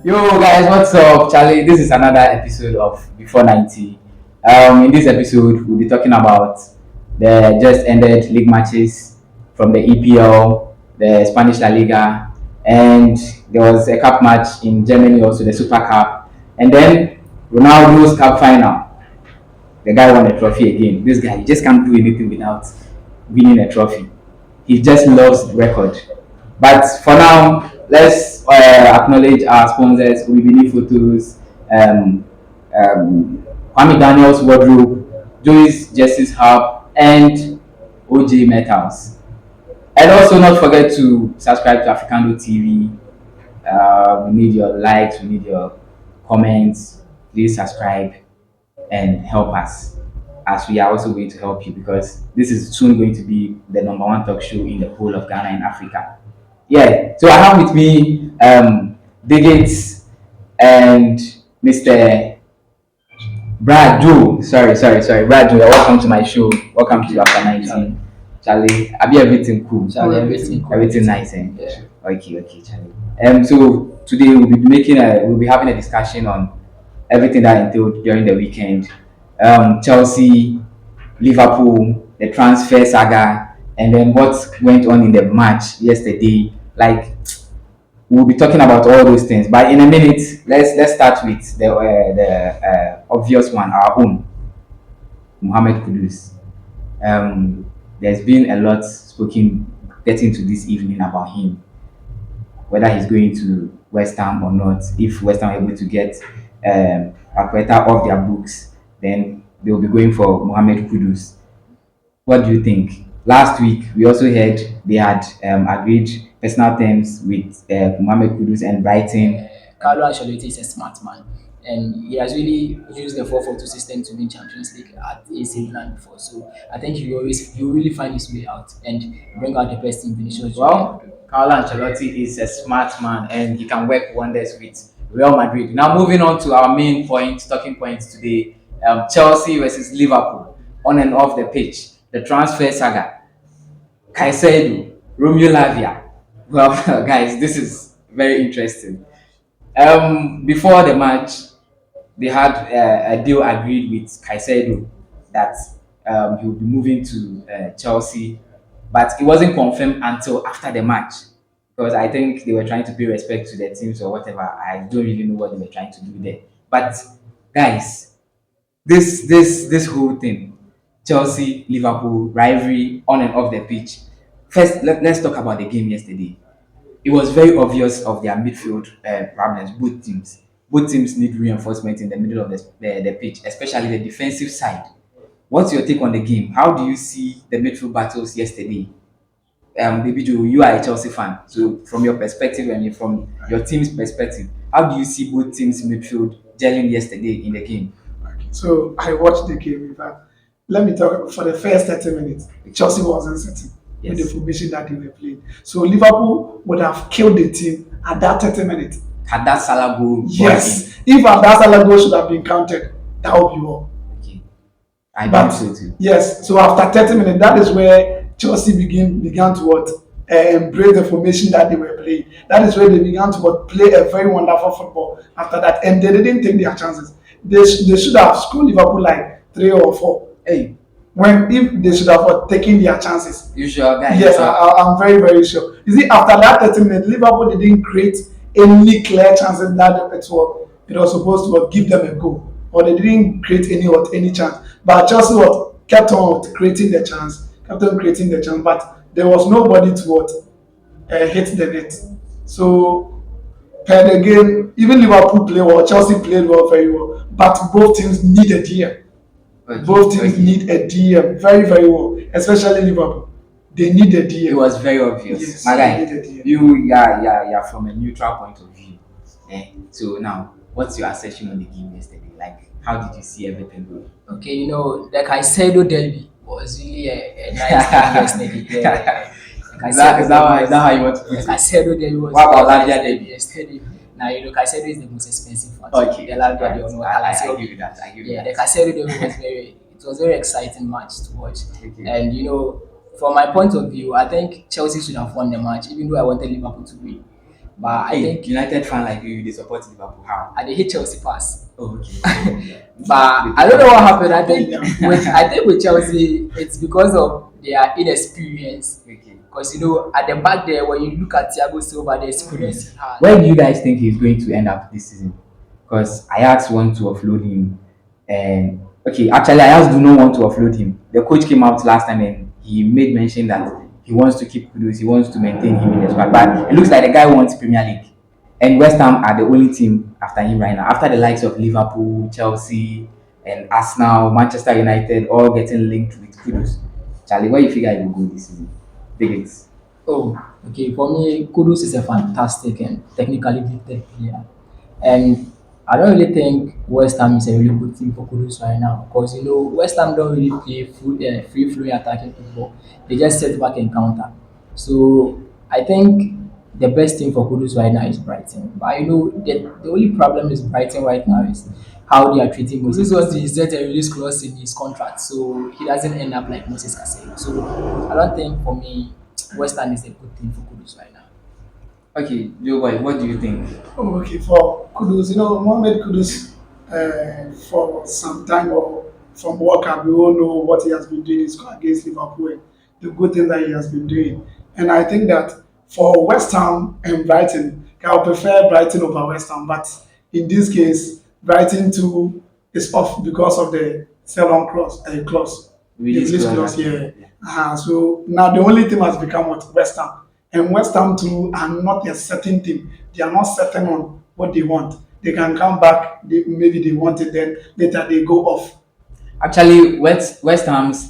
Yo guys, what's up? Charlie, this is another episode of Before 90. In this episode, we'll be talking about the just ended league matches from the EPL, the Spanish La Liga, and there was a cup match in Germany, also the Super Cup, and then Ronaldo's cup final. The guy won a trophy again. This guy, he just can't do anything without winning a trophy. He just loves the record. But for now, let's acknowledge our sponsors, Ubini Photos, um, Kwame Daniels Wardrobe, Joyce Justice Hub, and OJ Metals. And also not forget to subscribe to Africando TV. We need your likes, we need your comments. Please subscribe and help us as we are also going to help you because this is soon going to be the number one talk show in the whole of Ghana and Africa. Yeah, so I have with me Bigates and Mr. Brad Joe. Sorry. Brad Joe, welcome to my show. Welcome to After 19. Charlie, I be everything cool. Charlie, everything cool. Everything nice, eh? Yeah. Okay, Charlie. So today we'll be having a discussion on everything that entailed during the weekend. Chelsea, Liverpool, the transfer saga, and then what went on in the match yesterday. Like we'll be talking about all those things. But in a minute, let's start with the obvious one, our own, Mohamed Kudus. There's been a lot spoken getting to this evening about him, whether he's going to West Ham or not. If West Ham are able to get Paqueta off their books, then they will be going for Mohamed Kudus. What do you think? Last week, we also heard they had agreed personal terms with Mohamed Kudus and Brighton. Carlo Ancelotti is a smart man, and he has really used the 4-4-2 system to win Champions League at AC Milan before. So I think he will really find his way out and bring out the best in Vinicius. Well, Carlo Ancelotti is a smart man and he can work wonders with Real Madrid. Now, moving on to our main point, talking points today: Chelsea versus Liverpool on and off the pitch. The transfer saga, Caicedo, Romeo Lavia. Well, guys, this is very interesting. Before the match, they had a deal agreed with Caicedo that he would be moving to Chelsea, but it wasn't confirmed until after the match because I think they were trying to pay respect to their teams or whatever. I don't really know what they were trying to do there. But guys, this whole thing, Chelsea, Liverpool rivalry on and off the pitch. First, let's talk about the game yesterday. It was very obvious of their midfield problems. Both teams need reinforcement in the middle of the pitch, especially the defensive side. What's your take on the game? How do you see the midfield battles yesterday? Baby Joe, you are a Chelsea fan, so from your perspective and from your team's perspective, how do you see both teams' midfield gelling yesterday in the game? So I watched the game. In fact, let me talk for the first 30 minutes. Chelsea wasn't certain with the formation that they were playing. So Liverpool would have killed the team at that 30 minutes. Had that Salah goal? Yes. If that Salah goal should have been counted, that would be all. Okay. I think so too. Yes. So after 30 minutes, that is where Chelsea began to what? Embrace the formation that they were playing. That is where they began to what? Play a very wonderful football after that. And they didn't take their chances. They should have scored Liverpool like 3 or 4. Hey. When if they should have taken their chances. You sure, guys? Yes, I'm very, very sure. You see, after that 30 minutes, Liverpool didn't create any clear chances that it was supposed to give them a goal. Or they didn't create any chance. But Chelsea kept on creating the chance, but there was nobody to hit the net. So per the game, even Liverpool played well, Chelsea played well, very well. But both teams need a DM. Both teams need a DM very, very well, especially Liverpool. They need a DM. It was very obvious. Yes, My guy, they need a DM. you're from a neutral point of view. So now, what's your assessment on the game yesterday? Like, how did you see everything go? Okay, the Caicedo derby was really a nice game yesterday. Yeah. Is that how you want to put The it? Caicedo derby was What about a nice Lavia derby derby? yesterday. Now Caicedo is the most expensive one. Okay. The Lavia they all know. I give you that. Yeah, the Caicedo derby was very exciting match to watch. Okay. And from my point of view, I think Chelsea should have won the match, even though I wanted Liverpool to win. But I Hey, think United fan like you, they support Liverpool. How? I dey hate Chelsea pass. Oh, okay. But I don't know what happened. I think with Chelsea, it's because of their inexperience. Okay. Because at the back there, when you look at Thiago Silva, the experience he had. Where do you guys think he's going to end up this season? Because Ajax want to offload him, and okay, actually Ajax do not want to offload him. The coach came out last time and he made mention that he wants to keep Kudus, he wants to maintain him in the squad. But it looks like the guy wants Premier League, and West Ham are the only team after him right now. After the likes of Liverpool, Chelsea, and Arsenal, Manchester United, all getting linked with Kudus. Charlie, where you figure he will go this season? Biggest. Oh, okay. For me, Kudus is a fantastic and technically gifted player. And I don't really think West Ham is a really good team for Kudus right now because West Ham don't really play free flowing attacking football. They just sit back and counter. So I think the best thing for Kudus right now is Brighton. But the only problem is Brighton right now is how they are treating Moses. Was he set a release clause in his contract, so he doesn't end up like Moses Casero. So I don't think for me West Ham is a good thing for Kudus right now. Okay, Joe Boy, what do you think? Oh, okay, for Kudus, Mohamed Kudus, for some time or from World Cup, we all know what he has been doing against Liverpool and the good thing that he has been doing. And I think that for West Ham and Brighton, I would prefer Brighton over West Ham. But in this case, Brighton too is off because of the sell-on clause, the Release release clause, clause. Yeah. yeah. So now the only team has become what West Ham, and West Ham too are not a certain team. They are not certain on what they want. They can come back. Maybe they want it, then later they go off. Actually, West Ham's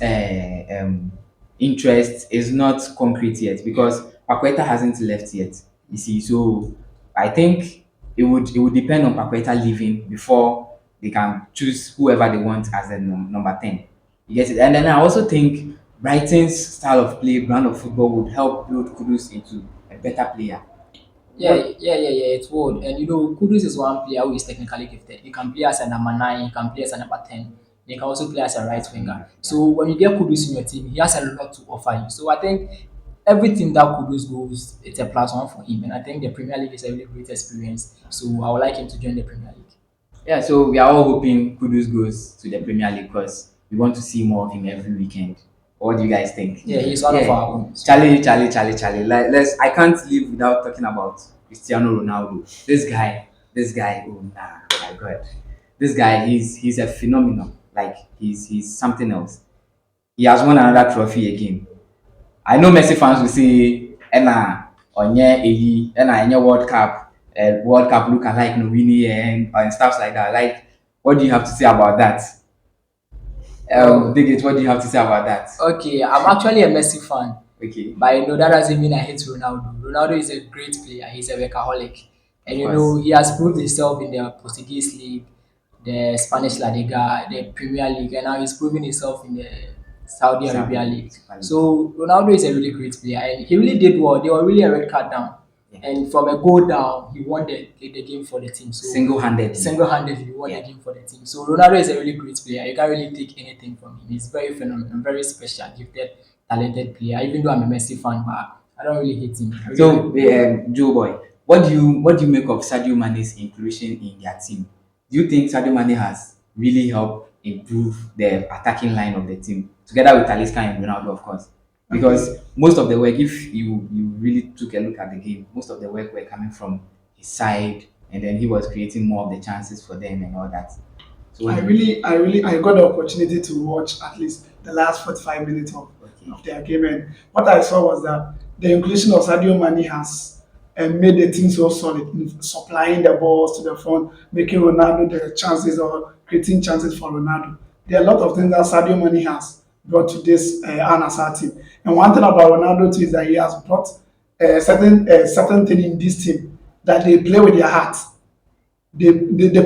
interest is not concrete yet because Paqueta hasn't left yet. You see, so I think it would depend on Paqueta leaving before they can choose whoever they want as the number 10. You get it? And then I also think Brighton's style of play, brand of football would help build Kudus into a better player. Yeah, yeah. It would. And Kudus is one player who is technically gifted. He can play as a number nine, he can play as a number 10. He can also play as a right winger. So when you get Kudus in your team, he has a lot to offer you. So I think everything that Kudus goes, it's a plus one for him. And I think the Premier League is a really great experience. So I would like him to join the Premier League. Yeah, so we are all hoping Kudus goes to the Premier League because we want to see more of him every weekend. What do you guys think? Yeah, he's one of our own. Charlie. Let's. I can't live without talking about Cristiano Ronaldo. This guy. Oh nah, my God. This guy, he's a phenomenon. Like he's something else. He has won another trophy again. I know Messi fans will say, "Ena onye eyi, ena enye World Cup look alike no winning and stuff like that." Like, what do you have to say about that? Digit, what do you have to say about that? Okay, I'm actually a Messi fan. Okay, But that doesn't mean I hate Ronaldo. Ronaldo is a great player. He's a workaholic, and of course. he has proved himself in the Portuguese league, the Spanish La Liga, the Premier League, and now he's proving himself in the Saudi Arabia league. So Ronaldo is a really great player, and he really did well. They were really a red card down, Yeah. and from a goal down, he won the game for the team. So Single-handed. single-handedly won Yeah. the game for the team. So Ronaldo is a really great player. You can't really take anything from him. He's very phenomenal, very special, gifted, talented player. Even though I'm a Messi fan, but I don't really hate him. I really So, Joe Boy, what do you make of Sadio Mane's inclusion in their team? Do you think Sadio Mane has really helped improve the attacking line of the team, together with Talisca and Ronaldo, of course? Because most of the work, if you really took a look at the game, most of the work were coming from his side, and then he was creating more of the chances for them and all that. So, I got the opportunity to watch at least the last 45 minutes okay, of their game, and what I saw was that the inclusion of Sadio Mane has made the team so solid in supplying the balls to the front, making Ronaldo the chances or creating chances for Ronaldo. There are a lot of things that Sadio Mane has brought to this Al Nassr team, and one thing about Ronaldo too is that he has brought a certain thing in this team that they play with their heart. The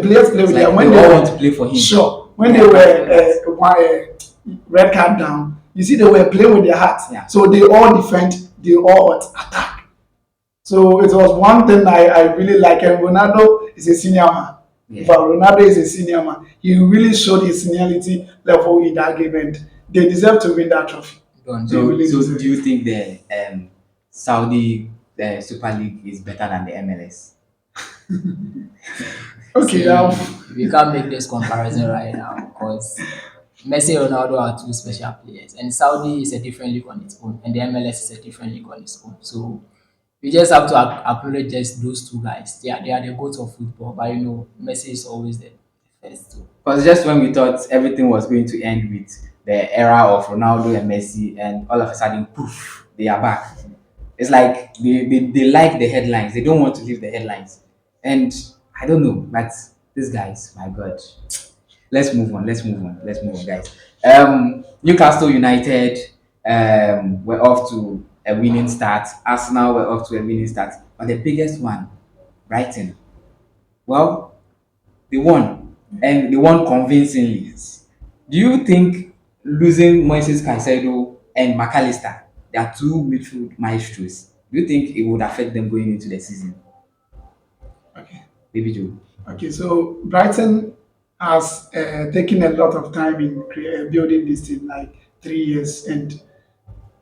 players play it's with like their when they they all were want to play for him. sure when they were red card down. You see, they were playing with their hearts, Yeah. so they all defend, they all attack. So it was one thing I really like, and Ronaldo is a senior man. Yeah. But Ronaldo is a senior man. He really showed his seniority level in that game, and they deserve to win that trophy. Don't. They really So deserve do you it. think the Saudi the Super League is better than the MLS. Okay, See, we can't make this comparison right now because Messi and Ronaldo are two special players, and Saudi is a different league on its own, and the MLS is a different league on its own. So we just have to acknowledge just those two guys. They are the goats of football, but Messi is always the first two. Because just when we thought everything was going to end with the era of Ronaldo and Messi, and all of a sudden, poof, they are back. It's like they like the headlines. They don't want to leave the headlines. And I don't know, but these guys, my God. Let's move on. Let's move on. Let's move on, guys. Newcastle United were off to a winning start. Arsenal were off to a winning start. But the biggest one, Brighton. Well, they won, and they won convincingly. Do you think losing Moises Caicedo and McAllister, they are two midfield maestros, do you think it would affect them going into the season? okay. Baby Joe. Okay, so Brighton has taken a lot of time in building this team, like 3 years, and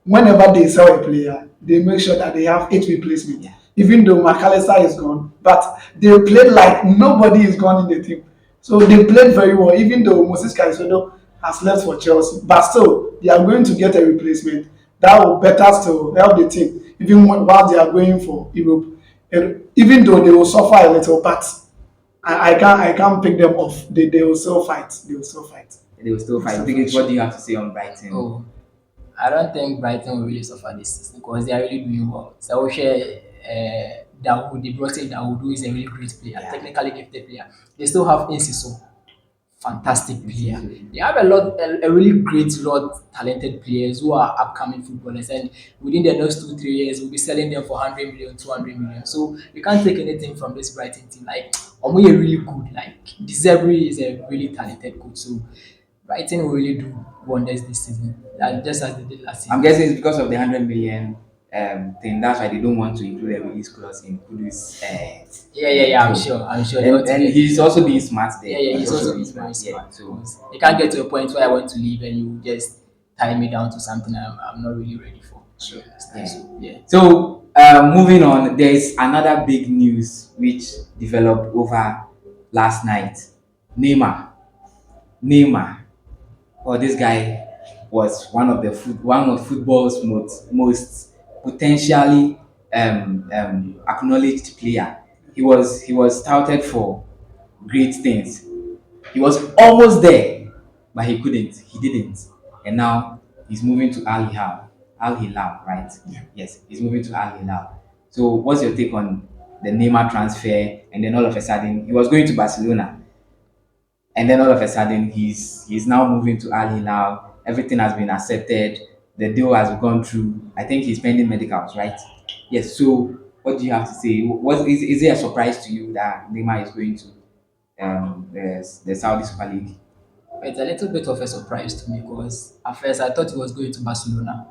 whenever they sell a player, they make sure that they have 8 replacements. Yeah. Even though McAllister is gone, but they played like nobody is gone in the team. So they played very well, even though Moses Caicedo has left for Chelsea. But still, they are going to get a replacement that will better still help the team, even while they are going for Europe. And even though they will suffer a little, but I can't pick them off. They will still fight. They will still fight. They will still fight. Still Biggest, what fight. do you have to say on Brighton? Oh, I don't think Brighton will really suffer this season because they are really doing well. So share Dawood, they brought in Dawood, who is a really great player, Yeah. technically gifted player. They still have Insiso, fantastic player. They have a really great lot talented players who are upcoming footballers, and within the next 2 3 years, we'll be selling them for 100 million, 200 million. So you can't take anything from this Brighton team. Like Omo are really good. Like Desiree is a really talented coach. So Brighton will really do wonders this season, just as they did last I'm season. guessing it's because of the 100 million thing. That's why they don't want to include a release clause in Kudu's. Yeah. I'm sure. They want And to get he's also being smart there. Yeah, he's also being being very Yeah. smart. So Because you can't get to a point where I want to leave and you just tie me down to something I'm not really ready for. Sure. yeah. So, yeah. So moving on, there is another big news which developed over last night. Neymar. Neymar. Oh, this guy was one of football's most potentially acknowledged player. He was touted for great things. He was almost there, but he couldn't. He didn't. And now he's moving to Al Hilal. Al Hilal, right? Yeah. Yes, he's moving to Al Hilal. So, what's your take on the Neymar transfer? And then all of a sudden, he was going to Barcelona, and then all of a sudden, he's now moving to Al Hilal. Everything has been accepted. The deal has gone through. I think he's pending medicals, right? Yes. So, what do you have to say? Is it a surprise to you that Neymar is going to the Saudi Super League? It's a little bit of a surprise to me because at first I thought he was going to Barcelona,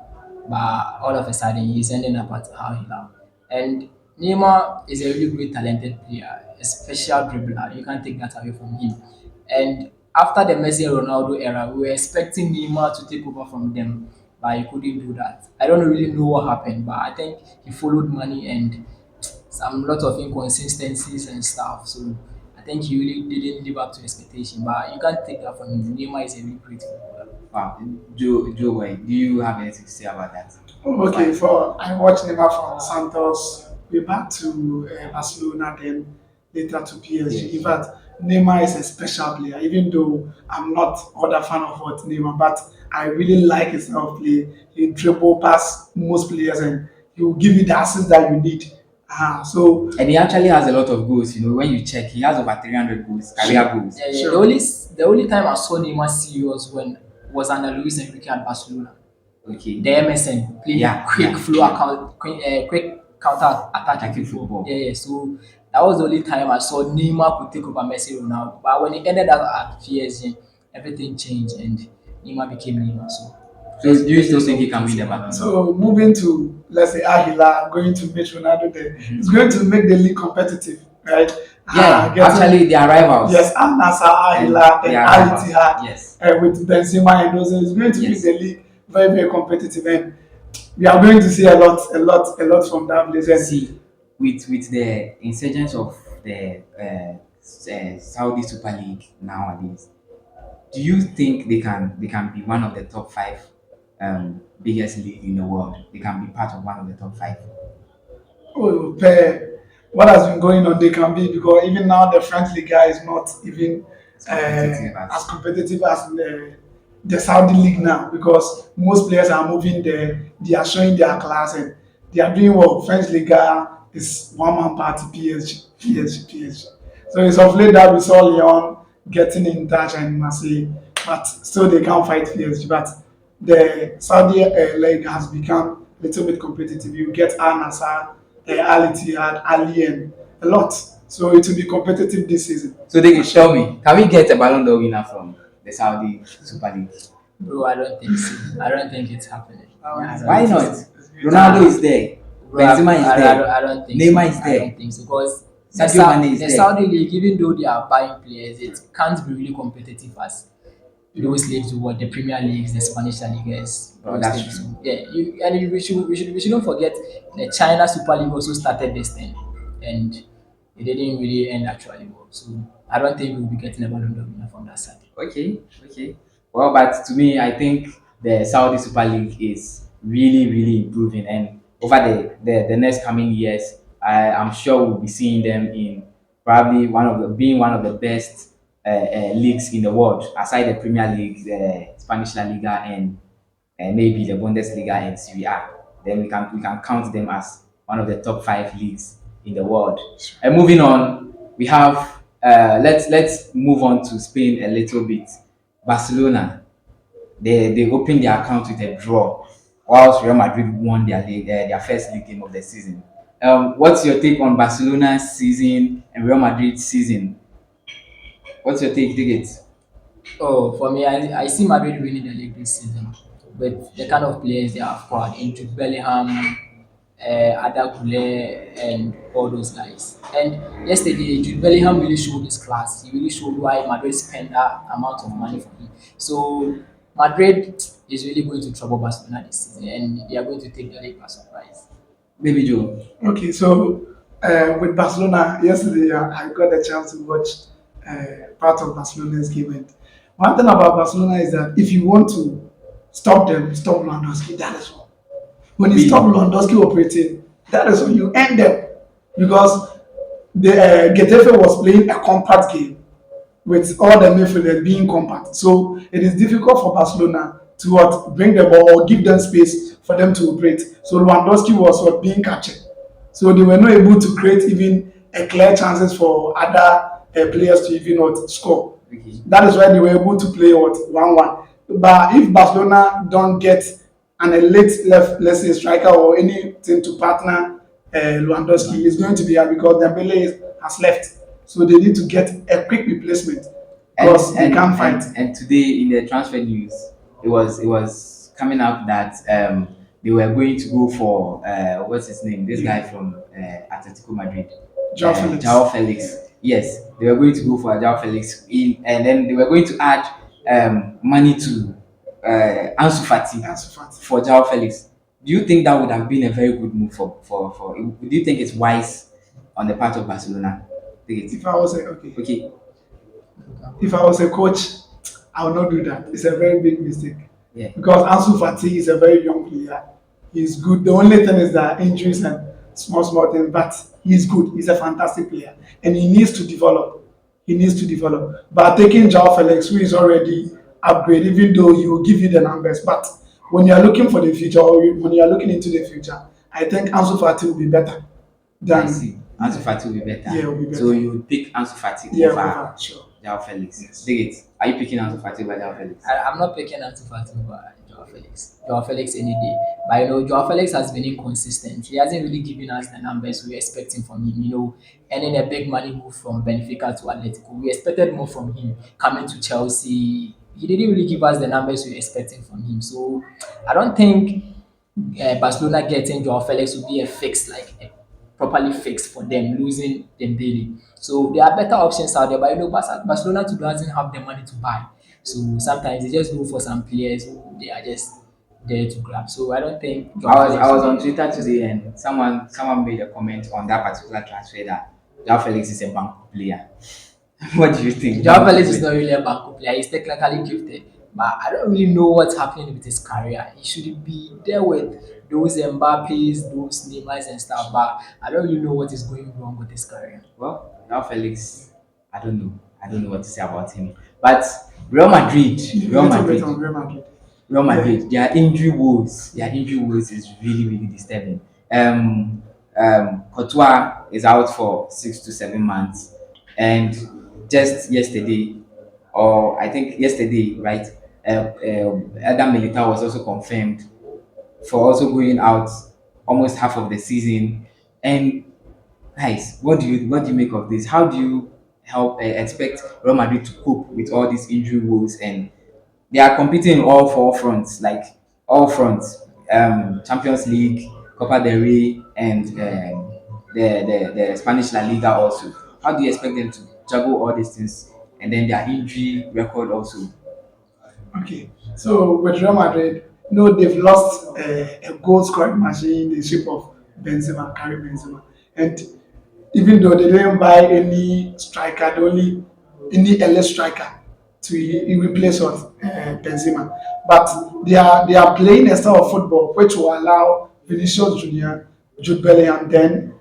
but all of a sudden he's ending up at Al Hilal. And Neymar is a really great talented player, a special dribbler. You can't take that away from him. And after the Messi and Ronaldo era, we were expecting Neymar to take over from them, but he couldn't do that. I don't really know what happened, but I think he followed money and some lot of inconsistencies and stuff. So I think he really didn't live up to expectation. But you can't take that from him. Neymar is a really great footballer. Wow, Joe, do you have anything to say about that? Okay, for I watched Neymar from Santos, we back to Barcelona, then later to PSG. Yeah. In fact, Neymar is a special player, even though I'm not other fan of what Neymar, but I really like his style of play. He dribble past most players and he will give you the assist that you need. So And he actually has a lot of goals. When you check, he has over 300 goals, career goals. Yeah. Sure. The only time I saw Neymar serious when was under Luis Enrique at Barcelona. Okay. The MSN playing Yeah, quick yeah, flow yeah. account, quick counter attacking Attacking football. football. Yeah. So that was the only time I saw Neymar could take over Messi Ronaldo. But when he ended up at PSG, everything changed and Neymar became Neymar. So So do you still think he can win the battle? So moving to, let's say, Ahila, going to meet Ronaldo there, it's going to make the league competitive, right? Yeah, Getting- actually they are rivals. Yes, Al Nassr, Ahila, They then are Al rivals. Ittihad, Yes. with Benzema and those. It's going to Yes. make the league very, very competitive. And we are going to see a lot from that place. And See, with the insurgence of the Saudi Super League nowadays, do you think they can be one of the top five biggest league in the world? They can be part of one of the top five. oh, what has been going on, they can be because even now the French Liga is not even It's competitive as as competitive as the Saudi League now because most players are moving there. They are showing their class and they are doing well. French Liga is one man party. PSG. So it's of late that we saw Lyon getting in touch and Marseille, but still they can't fight PSG. But the Saudi league has become a little bit competitive. You get Al Nassr, Al Ittihad, Ali, and a lot. So it will be competitive this season. so they can tell me, can we get a Ballon d'Or winner from the Saudi Super League? Bro, I don't think so. I don't think it's happening. Yeah, I don't Why think not? so. Ronaldo is there, Bro, Benzema is there, I don't think Neymar so. is I there, don't think so because Sadio Mane is The there. Saudi league, even though they are buying players, it can't be really competitive as those leagues do what the Premier Leagues, the Spanish La Ligas, Oh, those that's leagues. true. Yeah, we shouldn't forget the China Super League also started this thing, and it didn't really end actually well. So I don't think we'll be getting a Ballon d'Or winner from that side. Okay, okay. Well, but to me, I think the Saudi Super League is really, really improving, and over the next coming years, I'm sure we'll be seeing them in probably being one of the best leagues in the world, aside the Premier League, the Spanish La Liga, and maybe the Bundesliga and Serie A. Then we can count them as one of the top five leagues in the world. And moving on, we have let's move on to Spain a little bit. Barcelona, they opened their account with a draw, whilst Real Madrid won their first league game of the season. What's your take on Barcelona's season and Real Madrid's season? What's your take? Take it. Oh, for me, I see Madrid winning the league this season with the kind of players they have acquired in Jude Bellingham, Ada Goulet, and all those guys. And yesterday, Jude Bellingham really showed his class. He really showed why Madrid spent that amount of money for him. So Madrid is really going to trouble Barcelona this season, and they are going to take the league by surprise. Baby Joe. Okay, so with Barcelona, yesterday I got a chance to watch part of Barcelona's game. And one thing about Barcelona is that if you want to stop them, stop Lewandowski. That is all. When you stop Lewandowski operating, that is when you end them. Because the Getafe was playing a compact game with all the midfielders being compact. So it is difficult for Barcelona to what, bring the ball or give them space for them to operate. So Lewandowski was what, being captured. So they were not able to create even a clear chances for other players to even what, score. Okay. That is why they were able to play what 1-1. But if Barcelona don't get an elite left, let's say striker or anything to partner Lewandowski, is going to be hard because has left. So they need to get a quick replacement because they can't fight. And today in the transfer news, it was coming up that they were going to go for what's his name? This guy from Atletico Madrid, Joao Felix. Joao Felix. Yes, they were going to go for Joao Felix, and then they were going to add money to Ansu Fati Ansu Fati. for Joao Felix. Do you think that would have been a very good move for? Do you think it's wise on the part of Barcelona? Take it. If I was a, okay, Okay. if I was a coach, I would not do that. It's a very big mistake Yeah. because Ansu Fati is a very young player. He's good. The only thing is that injuries and small things, but he's good. He's a fantastic player, and he needs to develop. He needs to develop. But taking Joao Felix, who is already upgrade, even though he will give you the numbers, but when you are looking for the future or when you are looking into the future, I think Ansu Fati will be better I than see. Ansu Fati will be better. Yeah, will be better. So you would pick Ansu Fati yeah, over over, sure. Joao Felix. Yes. Dig it. Are you picking Ansu Fati over Joao Felix? I'm not picking Ansu Fati over Joao Felix. Joao Felix any day. But Joao Felix has been inconsistent. He hasn't really given us the numbers we were expecting from him. Earning a big money move from Benfica to Atletico. We expected more from him coming to Chelsea. He didn't really give us the numbers we were expecting from him. So I don't think Barcelona getting Joao Felix will be a fix, like a properly fixed for them losing Dembele. So there are better options out there, but Barcelona too doesn't have the money to buy. So sometimes they just go for some players who they are just there to grab. So I don't think I Felix was will on be. Twitter today and someone made a comment on that particular transfer that Joao Felix is a bank player. What do you think? Joao Felix is not really a backup player. He's technically gifted, but I don't really know what's happening with his career. He should be there with those Mbappes, those Neymars and stuff. But I don't really know what is going wrong with his career. Well, Joao Felix, I don't know. I don't know what to say about him. But Real Madrid, A Real little bit Madrid, on Real Madrid. Real Yeah. Madrid, their injury woes is really, really disturbing. Courtois is out for 6 to 7 months, and just yesterday, or I think yesterday, right? Adam Militao was also confirmed for also going out almost half of the season. And guys, what do you make of this? How do you help expect Real Madrid to cope with all these injury woes, and they are competing in all four fronts, like all fronts, Champions League, Copa del Rey, and the Spanish La Liga also. How do you expect them to juggle all these things, and then their injury record also? Okay, so with Real Madrid, no, they've lost a goal scoring machine in the shape of Benzema, Karim Benzema, and even though they didn't buy any striker, they only any LS striker to replace what Benzema, but they are playing a style of football which will allow Vinicius Junior, Jude Bellingham, then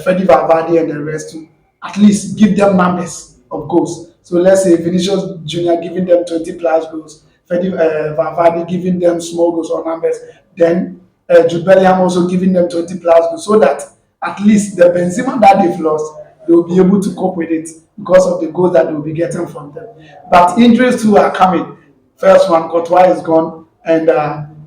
Freddy Valverde and the rest to at least give them numbers of goals. So let's say Vinicius Junior giving them 20 plus goals, Freddy Valverde giving them small goals or numbers, then Jude Bellingham also giving them 20 plus goals, so that at least the Benzema that they've lost, they will be able to cope with it because of the goals that they will be getting from them. But injuries too are coming. First one, Courtois is gone, and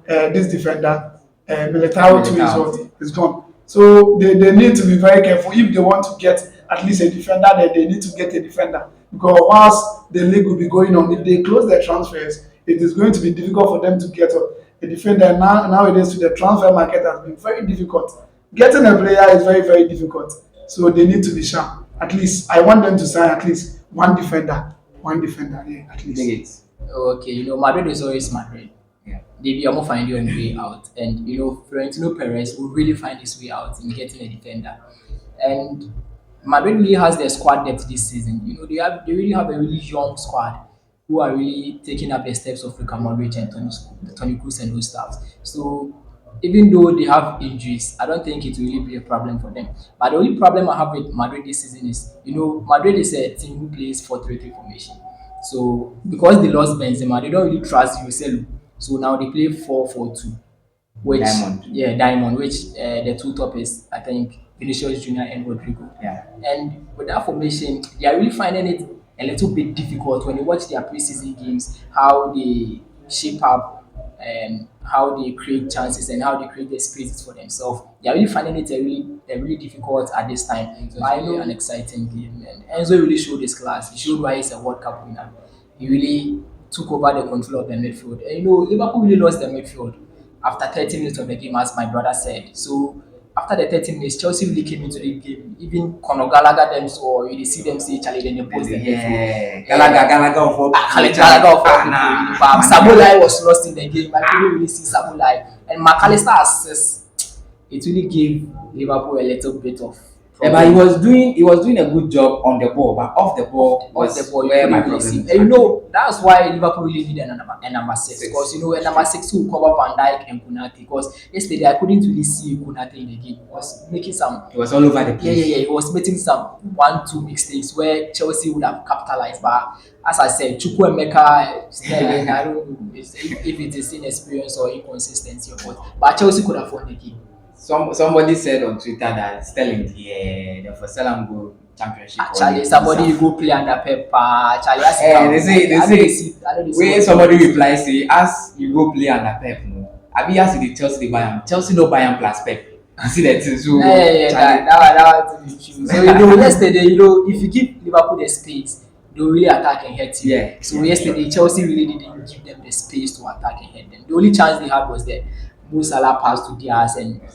this defender, Militao too is Militao. what is gone. So they need to be very careful if they want to get at least a defender. Then they need to get a defender because once the league will be going on, if they close their transfers, it is going to be difficult for them to get a defender. Nowadays, the transfer market has been very difficult. Getting a player is very, very difficult. So they need to be sharp. At least I want them to sign at least one defender. One defender, yeah, at Dig least. it. Okay, Madrid is always Madrid. Yeah. They be almost find your way out, and Florentino Perez will really find his way out in getting a defender. And Madrid really has their squad depth this season. They really have a really young squad who are really taking up the steps of Luka Modric and Tony Kroos and those stuff. So even though they have injuries, I don't think it will really be a problem for them. But the only problem I have with Madrid this season is, Madrid is a team who plays 4-3-3 formation. So because they lost Benzema, they don't really trust Joselu. So now they play 4-4-2, which Diamond. yeah, Diamond, which the two top is I think Vinicius Junior and Rodrigo. Yeah. And with that formation, they are really finding it a little bit difficult when you watch their preseason games, how they shape up and how they create chances and how they create the spaces for themselves. They are really finding it a really difficult at this time. It was I really know an exciting game, and Enzo really showed his class. He showed why he's a World Cup winner. He really took over the control of the midfield. And Liverpool really lost the midfield after 30 minutes of the game, as my brother said. So after the 30 minutes, Chelsea really came into the game. Even Conor Gallagher them or you see them say Charlie, then they post the Yeah. midfield. Gallagher for Gallagher of all nah. people. But Sabulai was lost in the game. I couldn't really see Sabulai. And McAllister assist, it really gave Liverpool a little bit of Yeah, but he was doing a good job on the ball, but off the ball off was the ball. You where my couldn't really problem see. is. And that's why Liverpool really need a number six. Six. Because a number six who will cover Van Dijk and Kunate. Because yesterday I couldn't really see Kunate in the game. He was making some He was all over the yeah, place. He was making some 1-2 mistakes where Chelsea would have capitalized. But as I said, Chukwuemeka, Sterling, I don't know if it is inexperience or inconsistency or what. But Chelsea could have won the game. Somebody said on Twitter that Sterling, yeah, the for Salam go championship. Charlie, somebody go play under Pep. Charlie, They say when somebody reply say as you go play under Pep, no. I be ask the Chelsea they buy him. Chelsea no buy him plus Pep. You see that thing, so Yeah, Charlie, that was the issue. So yesterday, if you give Liverpool the space, they will really attack and hurt you. Yeah. So yesterday, Chelsea really didn't give them the space to attack and hurt them. The only chance they had was the Mo Salah pass to Diaz and that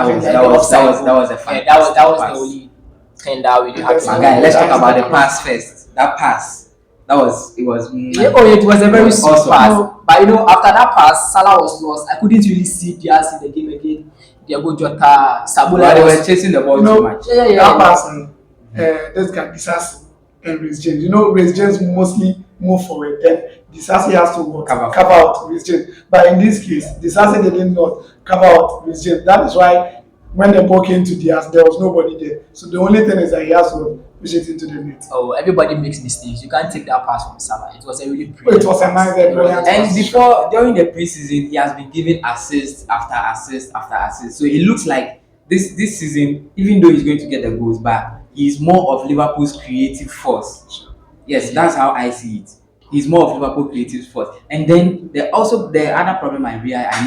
was a yeah, that was fantastic the pass. only thing that really Yes, My happened. guy, let's talk about the pass first. That pass. That was it was. Yeah, oh, it was a it very was sweet awesome. pass. But you know, after that pass, Salah was lost. I couldn't really see Diaz in the game again. Diego Jota, But they Sabula were was. chasing the ball You too know, much. that person, this guy Disasi and Rhys James. You know, Rhys James mostly move forward. Then Disasi has to what? Cover. Cover out Rhys James. But in this case, Disasi did not cover out Rhys James. That is why when the ball came to Diaz, there was nobody there. So the only thing is that he has to push it into the net. Oh, everybody makes mistakes. You can't take that pass from Salah. It was a really It was a nice, pass. brilliant And pass. before during the preseason, he has been giving assist after assist after assist. So it looks like this season, even though he's going to get the goals back, he's more of Liverpool's creative force. Yes, that's how I see it. He's more of Liverpool creative force. And then the other problem I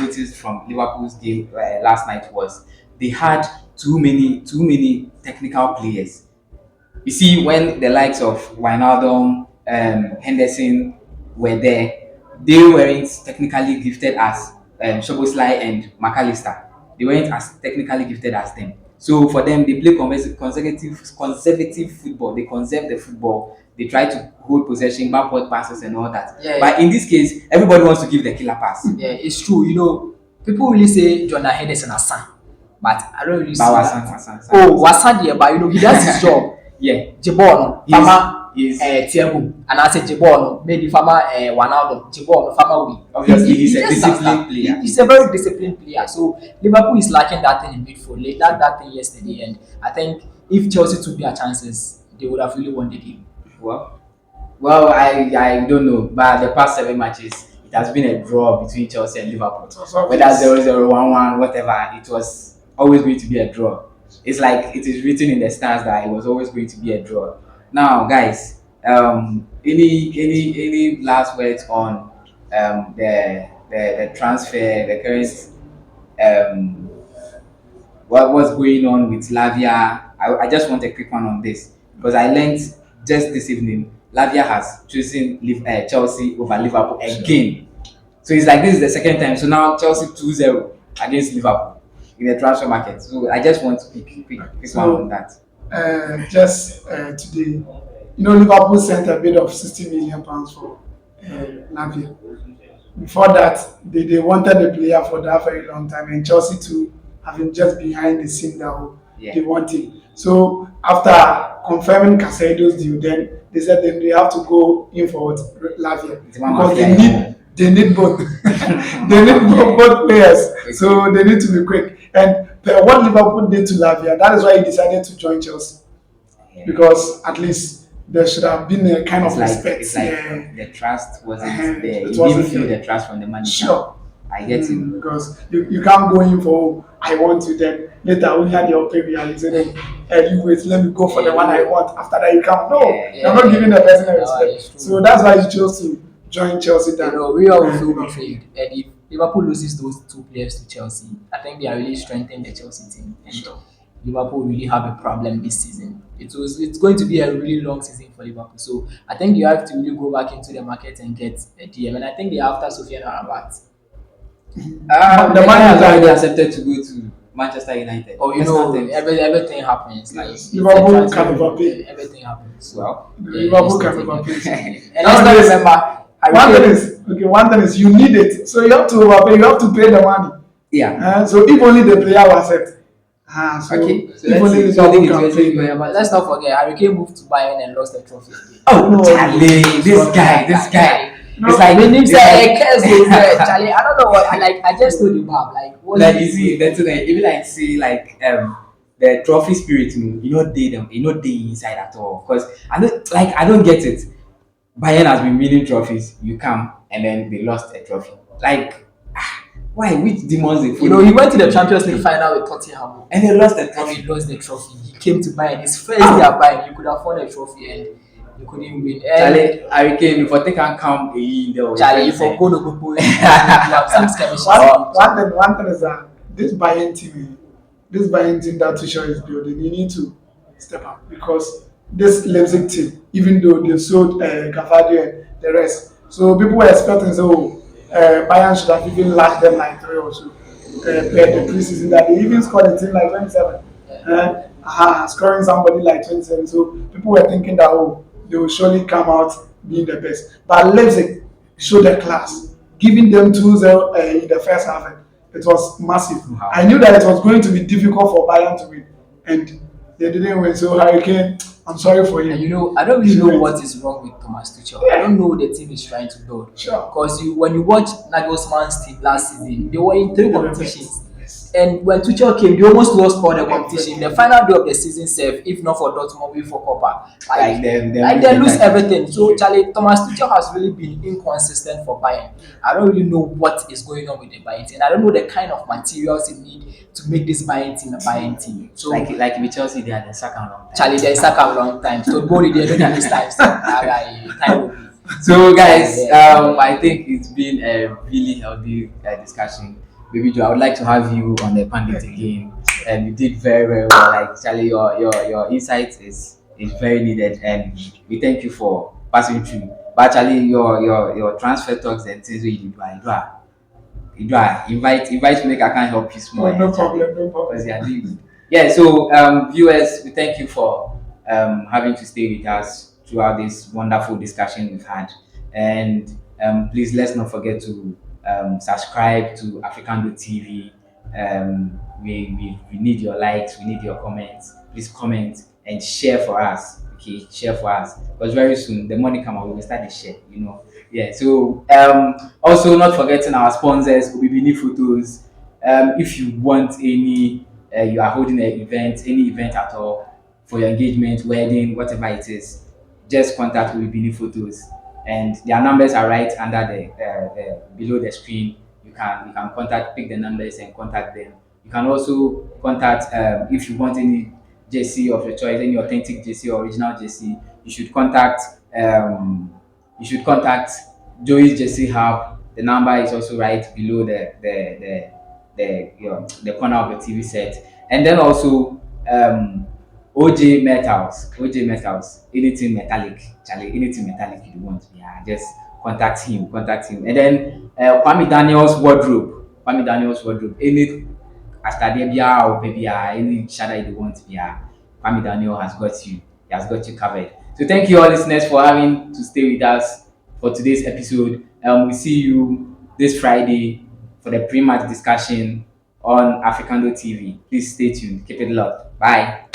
noticed from Liverpool's game last night was they had too many technical players. You see, when the likes of Wijnaldum, Henderson were there, they weren't technically gifted as Szoboszlai and McAllister. They weren't as technically gifted as them. So for them, they play conservative football. They conserve the football. They try to hold possession, backward passes, and all that. Yeah. But in this case, everybody wants to give the killer pass. Yeah, it's true. You know, people really say Jonah Henderson as son, but I don't really see But that. Wasan. Oh, Wasan there, but you know, he does his job. Yeah. Jebon, He's- Fama, he's- Tiago, and I said Jebon, maybe Fama, Wijnaldum, Jebon, Fama, we. Obviously, he's a just disciplined does that. player. He's a very disciplined player. So Liverpool is lacking that thing in midfield. They lacked that thing yesterday, and I think if Chelsea took their chances, they would have really won the game. Well, I don't know, but the past 7 matches, it has been a draw between Chelsea and Liverpool. was obvious. Whether 0-0, 1-1, whatever, it was always going to be a draw. It's like it is written in the stars that it was always going to be a draw. Now, guys, any last words on the transfer, the current what's going on with Lavia? I just want a quick one on this because I learned just this evening Lavia has chosen Chelsea over Liverpool again. So it's like this is the second time. So now Chelsea 2-0 against Liverpool in the transfer market. So I just want to pick one on that. Just today, you know, Liverpool sent a bid of £60 million for Lavia. Before that, they wanted the player for that very long time, and Chelsea too have been just behind the scene that they want him. So after confirming Casado's deal, then they said then they have to go in for Lavia because they need both. They need both players, so they need to be quick. And what Liverpool did to Lavia, that is why he decided to join Chelsea, because at least there should have been a kind of respect. It's like the trust wasn't there. It You wasn't didn't feel there. the trust from the manager. Sure. I get it. Because you can't go in for I want to, then later when you had your baby and you say then you wait, let me go for the one I want. After that you come. No, you're not giving the person a respect. So that's why you chose to join Chelsea. You know, we all feel betrayed. And if Liverpool loses those two players to Chelsea, I think they are really strengthening the Chelsea team. And Liverpool really have a problem this season. It's going to be a really long season for Liverpool. So I think you have to really go back into the market and get a DM. And I think they're after Sofiane Amrabat. The man has already accepted to go to Manchester United. Oh, you know, everything happens. Like Liverpool can overpay. Everything happens. Well, Liverpool can overpay. And let's not remember. One thing is you need it, so you have to overpay. You have to pay the money. yeah. So if only the player will accept. So Okay. So if only let's see. So I think Liverpool it's can very pay. clear. But let's not forget, Harry Kane moved to Bayern and lost the trophy. Oh, No, Charlie, this guy. It's like When him it's say, like- Charlie, I don't know what, I just know the vibe. Like, what Like you see, that's like even like see like the trophy spirit, you know they inside at all. Because I don't get it. Bayern has been winning trophies. You come and then they lost a trophy. Like why? Which demons they follow? You know, he went to the Champions League final with Tottenham and they lost a and trophy. he lost the trophy. He came to Bayern, his first year at Bayern, he could have won a trophy and he couldn't win. Charlie, Harry Kane, if I can come a year, Charlie, you for go to go, you have some skirmishes. One thing is that this Bayern team that Tuchel is building, you need to step up, because this Leipzig team, even though they sold Cavadio and the rest, so people were expecting Bayern should have even lashed them like 3 or so per the preseason, that they even scored a team like 27, scoring somebody like 27. So people were thinking that they will surely come out being the best. But Leipzig showed the class, giving them 2-0 in the first half. It was massive. Wow. I knew that it was going to be difficult for Bayern to win, and they didn't win. So Hurricane, I'm sorry for And him. you know, I don't really know what is wrong with Thomas Tuchel. I don't know what the team is trying to build. Sure. Because when you watch Nagelsmann's team last season, they were in three competitions. Yes. And when Tuchel came, they almost lost all the competition. The final day of the season, safe, if not for Dortmund, we for Copa. Like they Like they lose everything. So Charlie Thomas Tuchel has really been inconsistent for Bayern. I don't really know what is going on with the Bayern team. I don't know the kind of materials they need to make this Bayern team a Bayern team. So like with Chelsea, they are the second long time. Charlie, there's a long time. So Body, they don't have this time. So, time will be. So guys, I think it's been a really healthy discussion. Baby Joe, I would like to have you on the pundit again. And you did very, very well. Like Charlie, your insight is very needed, and we thank you for passing through. But Charlie, your transfer talks and things we did, invite me. I can't help you small. Oh, no problem, no problem. Because you are doing good. Yeah. So viewers, we thank you for having to stay with us throughout this wonderful discussion we've had, and please let's not forget to subscribe to Africando TV. We need your likes, we need your comments. Please comment and share for us. Okay, share for us because very soon the money come out, we will start the share. Yeah. So also not forgetting our sponsors, Ubibini Photos. If you want any, you are holding an event, any event at all for your engagement, wedding, whatever it is, just contact Ubibini Photos, and their numbers are right under the below the screen. You can contact, pick the numbers and contact them. You can also contact if you want any JC of your choice, any authentic JC or original JC. You should contact Joey's JC Hub. The number is also right below the corner of the TV set. And then also OJ Metals, anything metallic, Charlie, anything metallic you want, yeah, just contact him. And then Kwame Daniel's wardrobe, any after there or baby any shadow you want, yeah, Kwame Daniel has got you, he has got you covered. So thank you all listeners for having to stay with us for today's episode. We see you this Friday for the pre-match discussion on Africando TV. Please stay tuned, keep it locked. Bye.